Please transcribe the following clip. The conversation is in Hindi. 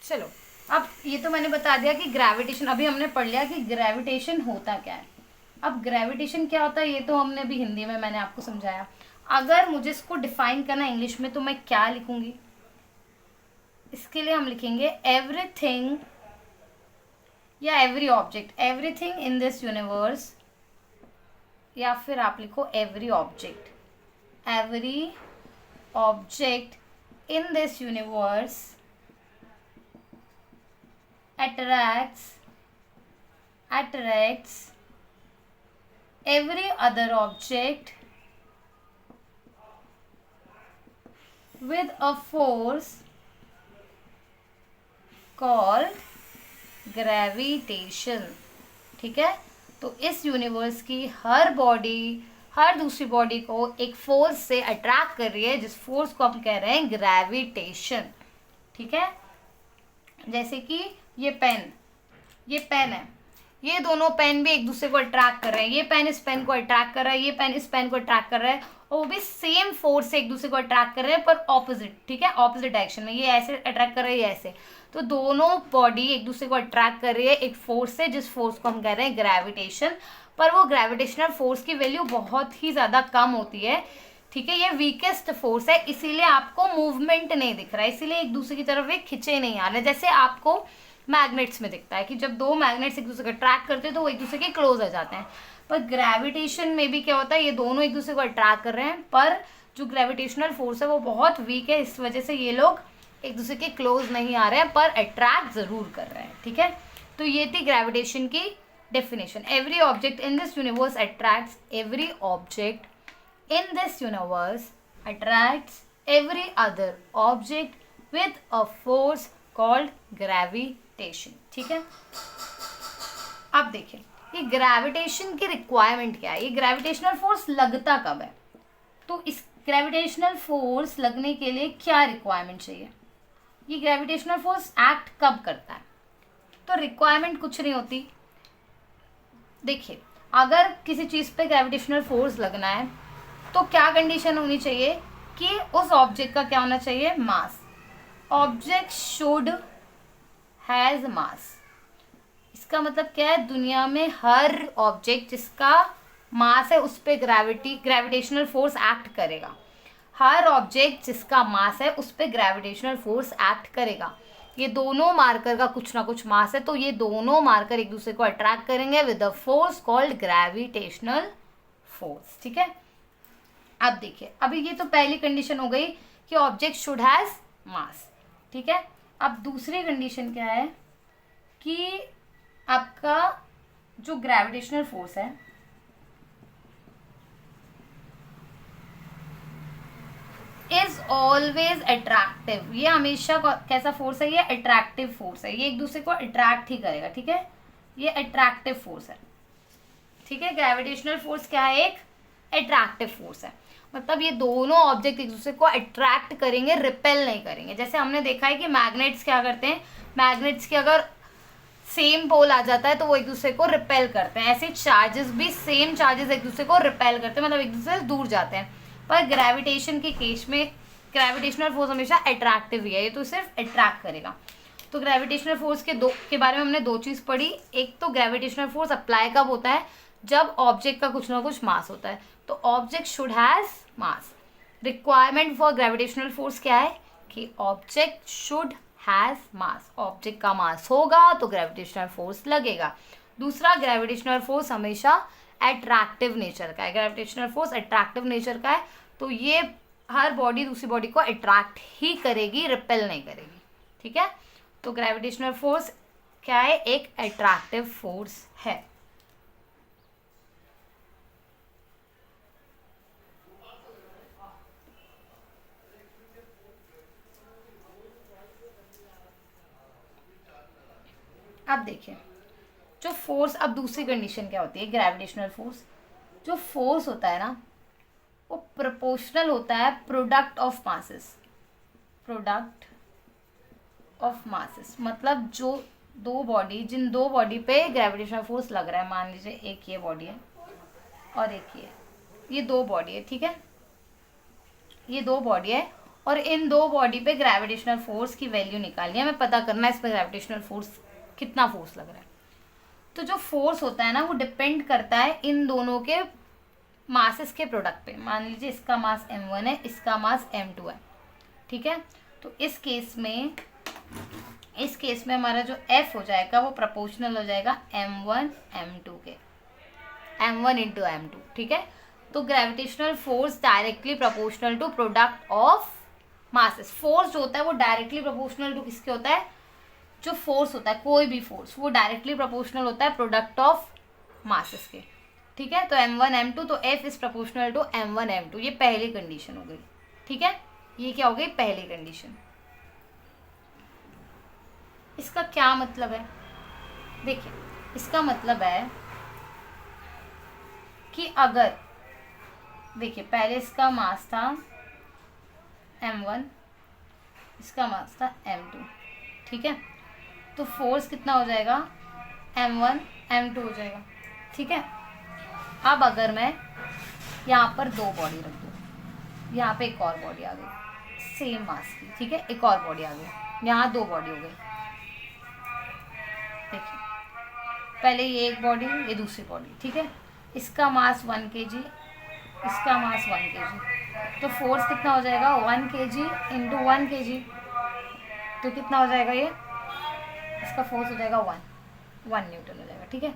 चलो, अब ये तो मैंने बता दिया कि ग्रेविटेशन, अभी हमने पढ़ लिया कि ग्रेविटेशन होता क्या है। अब ग्रेविटेशन क्या होता है ये तो हमने अभी हिंदी में मैंने आपको समझाया। अगर मुझे इसको डिफाइन करना इंग्लिश में तो मैं क्या लिखूंगी? इसके लिए हम लिखेंगे एवरीथिंग या every object, everything in this universe, या फिर आप लिखो every object, every object in this universe attracts every other object with a force called gravitation। ठीक है, तो इस यूनिवर्स की हर बॉडी हर दूसरी बॉडी को एक फोर्स से अट्रैक्ट कर रही है, जिस फोर्स को हम कह रहे हैं ग्रेविटेशन। ठीक है, जैसे कि ये पेन है, ये दोनों पेन भी एक दूसरे को अट्रैक्ट कर रहे हैं, ये पेन इस पेन को अट्रैक्ट कर रहा है, ये पेन इस पेन को अट्रैक्ट कर रहा है, और वो भी सेम फोर्स से एक दूसरे को अट्रैक्ट कर रहे हैं, पर ऑपोजिट। ठीक है, ऑपोजिट डायरेक्शन में, ये ऐसे अट्रैक्ट कर रहा है, ये ऐसे। तो दोनों बॉडी एक दूसरे को अट्रैक्ट कर रही है एक फोर्स से, जिस फोर्स को हम कह रहे हैं ग्रेविटेशन। पर वो ग्रेविटेशनल फोर्स की वैल्यू बहुत ही ज्यादा कम होती है। ठीक है, ये वीकेस्ट फोर्स है, इसीलिए आपको मूवमेंट नहीं दिख रहा है, इसीलिए एक दूसरे की तरफ ये खिंचे नहीं आ रहे। जैसे आपको मैग्नेट्स में दिखता है कि जब दो मैग्नेट्स एक दूसरे को अट्रैक्ट करते हैं तो वो एक दूसरे के क्लोज आ जाते हैं। पर ग्रेविटेशन में भी क्या होता है, ये दोनों एक दूसरे को अट्रैक्ट कर रहे हैं, पर जो ग्रेविटेशनल फोर्स है वो बहुत वीक है, इस वजह से ये लोग एक दूसरे के क्लोज नहीं आ रहे हैं, पर अट्रैक्ट जरूर कर रहे हैं। ठीक है, तो ये थी ग्रेविटेशन की definition. Every object in this universe attracts every object in this universe attracts every other object with a force called gravitation। ठीक है, अब देखिए ये ग्रेविटेशन की रिक्वायरमेंट क्या है, ये ग्रेविटेशनल फोर्स लगता कब है, तो इस ग्रेविटेशनल फोर्स लगने के लिए क्या रिक्वायरमेंट चाहिए, ये ग्रेविटेशनल फोर्स एक्ट कब करता है। तो रिक्वायरमेंट कुछ नहीं होती। देखिए, अगर किसी चीज पे ग्रेविटेशनल फोर्स लगना है तो क्या कंडीशन होनी चाहिए कि उस ऑब्जेक्ट का क्या होना चाहिए, mass. Object should has mass. इसका मतलब क्या है, दुनिया में हर ऑब्जेक्ट जिसका मास है उस पर ग्रेविटेशनल फोर्स एक्ट करेगा। हर ऑब्जेक्ट जिसका मास है उस पर ग्रेविटेशनल फोर्स एक्ट करेगा। ये दोनों मार्कर का कुछ ना कुछ मास है, तो ये दोनों मार्कर एक दूसरे को अट्रैक्ट करेंगे with a force called gravitational force. ठीक है, अब देखिए, अभी ये तो पहली कंडीशन हो गई कि ऑब्जेक्ट शुड हैज मास। ठीक है, अब दूसरी कंडीशन क्या है कि आपका जो ग्रेविटेशनल फोर्स है इज ऑलवेज अट्रैक्टिव। ये हमेशा कैसा फोर्स है, ये अट्रैक्टिव फोर्स है, ये एक दूसरे को अट्रैक्ट ही करेगा। ठीक है, ये अट्रैक्टिव फोर्स है। ठीक है, ग्रेविटेशनल फोर्स क्या है, एक अट्रैक्टिव फोर्स है, मतलब ये दोनों ऑब्जेक्ट एक दूसरे को अट्रैक्ट करेंगे, रिपेल नहीं करेंगे। जैसे हमने देखा है कि मैग्नेट्स क्या करते हैं, मैग्नेट्स की अगर सेम पोल आ जाता है तो वो एक दूसरे को रिपेल करते हैं, ऐसे चार्जेस भी सेम चार्जेस एक दूसरे को रिपेल करते हैं, मतलब एक दूसरे से दूर जाते हैं। पर ग्रेविटेशन के केस में ग्रेविटेशनल फोर्स हमेशा अट्रैक्टिव ही है, ये तो सिर्फ अट्रैक्ट करेगा। तो ग्रेविटेशनल फोर्स के बारे में हमने दो चीज पढ़ी। एक तो ग्रेविटेशनल फोर्स अप्लाई कब होता है, जब ऑब्जेक्ट का कुछ ना कुछ मास होता है, तो object should has mass. Requirement for gravitational force क्या है कि object should has mass, object का मास होगा तो ग्रेविटेशनल फोर्स लगेगा। दूसरा, ग्रेविटेशनल फोर्स हमेशा अट्रैक्टिव नेचर का है, ग्रेविटेशनल फोर्स अट्रैक्टिव नेचर का है, तो ये हर बॉडी दूसरी बॉडी को अट्रैक्ट ही करेगी, रिपेल नहीं करेगी। ठीक है, तो ग्रेविटेशनल फोर्स क्या है, एक अट्रैक्टिव फोर्स है। अब देखिए, जो फोर्स, अब दूसरी कंडीशन क्या होती है, ग्रेविटेशनल फोर्स, जो फोर्स होता है ना वो प्रोपोर्शनल होता है product of masses. Product of masses मतलब जो जिन दो बॉडी पे ग्रेविटेशनल फोर्स लग रहा है, मान लीजिए एक ये बॉडी है और एक ये दो बॉडी है। ठीक है, ये दो बॉडी है और इन दो बॉडी पे ग्रेविटेशनल फोर्स की वैल्यू निकालनी है, हमें पता करना है इसमें ग्रेविटेशनल फोर्स कितना फोर्स लग रहा है। तो जो फोर्स होता है ना वो डिपेंड करता है इन दोनों के मासेस के प्रोडक्ट पे। मान लीजिए इसका मास m1 है, इसका मास m2 है, ठीक है। तो इस केस में हमारा जो F हो जाएगा वो प्रोपोर्शनल हो जाएगा m1 m2 के, m1 इंटू m2, ठीक है। तो gravitational force directly proportional to product of masses. Force जो होता है वो डायरेक्टली प्रोपोर्शनल टू किसके होता है, जो फोर्स होता है कोई भी फोर्स वो डायरेक्टली प्रोपोर्शनल होता है प्रोडक्ट ऑफ मासेस के, ठीक है। तो m1 m2, तो F is proportional to m1 m2, ये पहली कंडीशन हो गई, ठीक है। ये क्या हो गई, पहली कंडीशन। इसका क्या मतलब है, देखिए इसका मतलब है कि अगर देखिए पहले इसका मास था m1, इसका मास था m2, ठीक है। तो फोर्स कितना हो जाएगा, m1 m2 हो जाएगा, ठीक है। अब अगर मैं यहाँ पर दो बॉडी रख दूँ, यहाँ पे एक और बॉडी आ गई सेम मास की, ठीक है, एक और बॉडी आ गई, यहाँ दो बॉडी हो गई। देखिए पहले ये एक बॉडी, ये दूसरी बॉडी, ठीक है। इसका मास 1 kg, इसका मास 1 kg, तो फोर्स कितना हो जाएगा 1 kg इंटू 1 kg, तो कितना हो जाएगा ये, इसका फोर्स हो जाएगा 1 न्यूटन हो जाएगा, ठीक है।